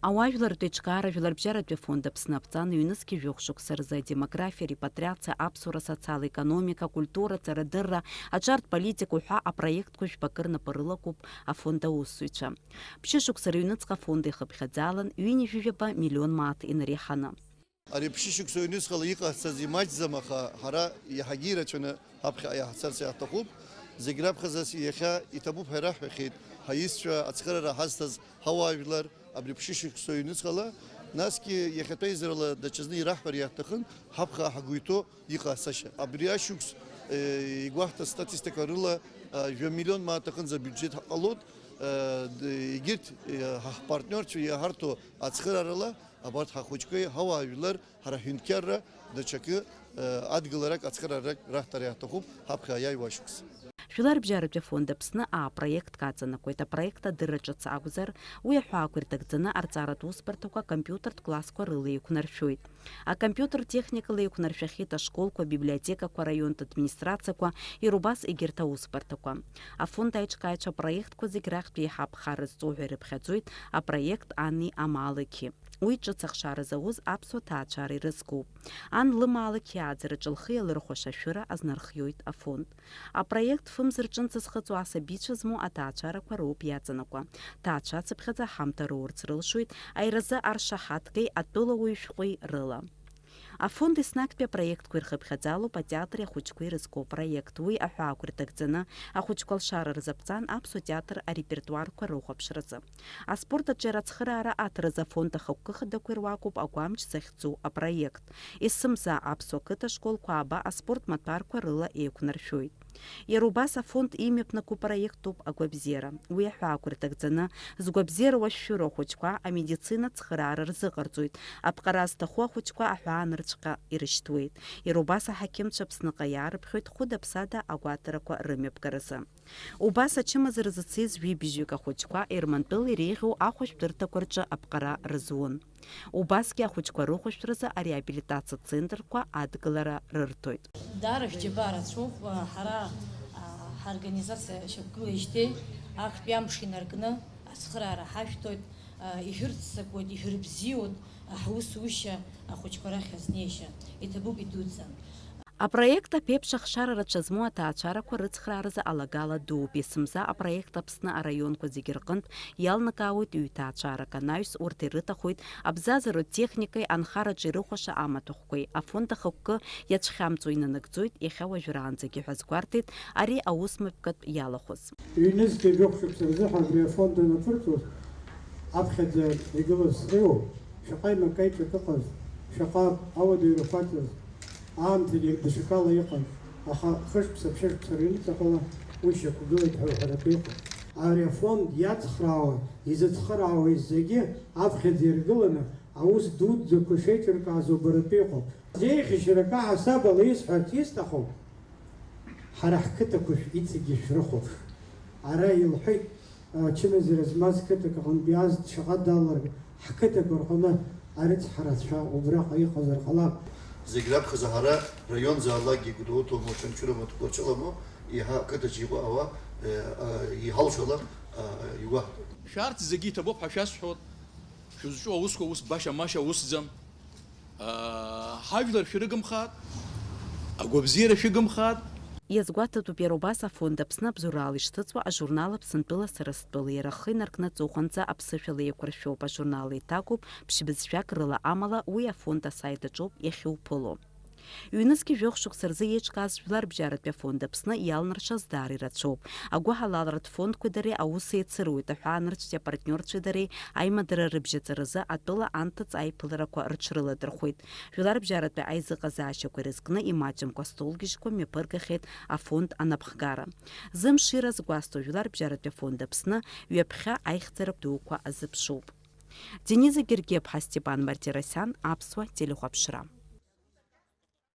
Ауажәлар Течкара, Жәларбжьаратәи фонд Аԥсны Аԥҵан ҩнызқьи жәохә шықәса рзы демографиа, репатриациа, аԥсуара, социал-економика, культура, ҵарадырра, аҿартә политика уҳәа апроектқәа жәпакы рнапы рылакуп афонд аусзуҩцәа. Ԥшьышықәса рыҩныҵҟа афонд ихыԥхьаӡалан ҩынҩажәижәаба миллион мааҭ инареиҳаны. Ари ԥшьышықәса ҩнызқала иҟасҵаз имаҷӡам, аха ҳара иаҳагьы ирацәаны ҳаԥхьа иааҳцарц иаҳҭахуп. Зегь раԥхьаӡас иахьа иҭабуп ҳәа ираҳҳәахьеит ҳаиҩызцәа ацхыраара ҳазҭаз ҳауаажәлар абри ԥшьышықәса ҩнызҟала. Насгьы иахьатәи еизарала даҽазны ираҳҳәар иаҳҭахын ҳаԥхьа ҳагәы иҟасашьа. Абри ашықәс игәаҳҭаз статистика рыла жәа-миллион мааҭ бюджет ҳҟалоит. Егьырҭ ҳпартнерцәа иаҳарҭо ацхыраарала абарҭ ҳахәыҷқәеи ҳауаажәлар ҳара ҳҳәынҭқьарра даҽакы адгыларак ацхыраарак раҳҭар иаҳҭахуп ҳаԥхьа иааиуа ашықәс. Жәларбжьаратәи фонд Аԥсны апроектк аҵанакуеит. Апроект адырра ҿыц акәзар, уи аҳәаақәа ирҭагӡаны арҵаратә усбарҭақәа акомпиутертә классқәа рыла еиқәнаршәоит. Акомпиутертә техникала еиқәнаршәахьеит ашколқәа, абиблиотекақәа, араионтә администрациақәа, ирубас егьырҭ аусбарҭақәа. Афонд аиҿкааҩцәа апроектқәа зегь рахьтә еиҳа ԥхара зҵоу ҳәа ирыԥхьаӡоит апроект Ани амаалықьи. Уи ҿыц ахшара зауз аԥсуа ҭаацәара ирызкуп. Ан лымаалықьи ааӡараҿы лхы иалырхәаша ашәыра азнархиоит афонд. Апроект фымз рҿынӡа зхыҵуа асабицәа змоу аҭаацәарақәа роуп иаҵанакуа. Ҭаацәацыԥхьаӡа ҳамҭа роурц рылшоит аиразы аршаҳаҭгеи атәылауаҩ шәҟәи рыла. Афонд еснагьтәи апроектқәа ирхыԥхьаӡалоуп атеатри ахәыҷқәа ирызку проект. Уи аҳәаақәа ирҭагӡаны ахәыҷқәа алшара рзаԥҵан аԥсуа театр арепертуарқәа рыхәаԥшразы. Аспорт аҿы ацхыраара аҭаразы афонд ахықәкы хадақәа ируакуп агәамч захьӡу апроект. Есымза аԥсуа қыҭа школқәа ааба аспорт маҭәарқәа рыла еиқәнаршәоит. Иара убас афонд имҩаԥнаку проектуп агәабзиара. Уи аҳәаақәа ирҭагӡаны згәабзиара уашәшәыроу ахәыҷқәа амедицина цхыраара рзыҟарҵоит. Аԥҟара зҭаху ахәыҷқәа аҳәаанырцәҟа ирышьҭуеит. Иара убас аҳақьымцәа Аԥсныҟа иаарыԥхьоит хәыда-ԥсада агәаҭарақәа рымҩаԥгаразы. Убас ачымазара зыцыз ҩыбжьҩык ахәыҷқәа Ермантәыл иреиӷьу ахәышәтәырҭақәа рҿы аԥҟара рызун. Убасгьы ахәыҷқәа рыхәашәтәразы ареабилитациа центрқәа адгылара рырҭоит. Даара шәџьабаа рацәоуп. Ҳара ҳорганизациа шьақәгылеижьҭеи актәи амш инаркны ацхыраара ҳашәҭоит, ишәырццакуеит, ишәырбзиоит ҳусушьа ахәыҷқәа рахь азнеишьа. Иҭабуп идуӡӡан. Апроект аԥеиԥш ахшара рацәа змоу аҭаацәарақәа рыцхрааразы алагала дууп. Есымза апроект Аԥсны араионқәа зегьы рҟынтә иалнакаауеит ҩ-ҭаацәарак. Анаҩс урҭ ирыҭахоит абзазаратә техникеи анхараҿы ирыхәаша амаҭәахәқәеи. Афонд ахықәкы иацәхьамҵуа инанагӡоит иахьа уажәраанӡагьы ҳәа азгәарҭеит ари аусмҩаԥгатә иалахәыз. Ҩнызқьи жәохә шықәса рзы абри афонд анаԥырҵуаз аԥхьаӡа игылаз среиуоуп. Шаҟа имакеиҿак ыҟаз, шаҟа ауада ирықәаҵаз аамҭагьы даҽакала иҟан, аха хышықәса, ԥшьышықәса рыҩныҵҟала уи шьақәгылеит ҳәа уҳәаратәы иҟан. Ари афонд иацхраауа, изыцхыраауа зегьы аԥхьаӡа иргыланы аус дуӡӡақәа шеиҿыркааз убаратәы иҟоуп. Зеиӷьашьарак аҳасабала исҳәарц исҭаху ҳара ҳқыҭақәа иҵегьы шәрыхуп. Ара илҳәеит ачымазара змаз қыҭак аҟнытә иааз шаҟа далаларгьы ҳқыҭақәа рҟны арыцҳарацәа убраҟа иҟазар ҟалап. Зегь раԥхьаӡа ҳара раионзаалакгьы гәдоуҭоума, ҽынчыра маҭәақәа ҿылamo, иаҳа қыҭаҿы иҟоу ауаа иҳалшала игәаҳҭоит. Шәарҭ зегьы иҭабуп ҳәа шәасҳәоит. Шәызҿу аусқәа ус баша-маша усӡам. Ҳажәлар шәырыгымхааит, агәабзиара шәыгымхааит. Иазгәаҭатәуп иара убас афонд Аԥсны абзурала ишҭыҵуа ажурнал Аԥсынтәыла Сарастәыла. Иара ахы инаркны аҵыхәанӡа аԥсышәала еиқәыршәоуп. Ажурнал еиҭагоуп ԥшьбызшәак рыла амала уи афонд асайт аҿоуп иахьуԥыло. Ҩнызқьи жәохә шықәса рзы еиҿкааз Жәларбжьаратәи афонд Аԥсны иалнаршаз даара ирацәоуп. Агәаҳалалратә фондқәеи дареи аус еицыруеит. Аҳәаанырцәтәи апартниорцәеи дареи аимадара рыбжьаҵаразы атәыла анҭыҵ аиԥыларақәа рыҽрыладырхәеит. Жәларбжьаратәи аизыҟазаашьақәа ирызкны имаҷымкәа столгьежьқәа мҩаԥыргахьеит афонд анапхгара. Зымшира згәасҭо Жәларбжьаратәи афонд Аԥсны ҩаԥхьа аихьӡаратә дуқәа азыԥшуп. Дениза Гергиаԥҳа, Степан Мартиросиан, Аԥсуа телехәаԥшра.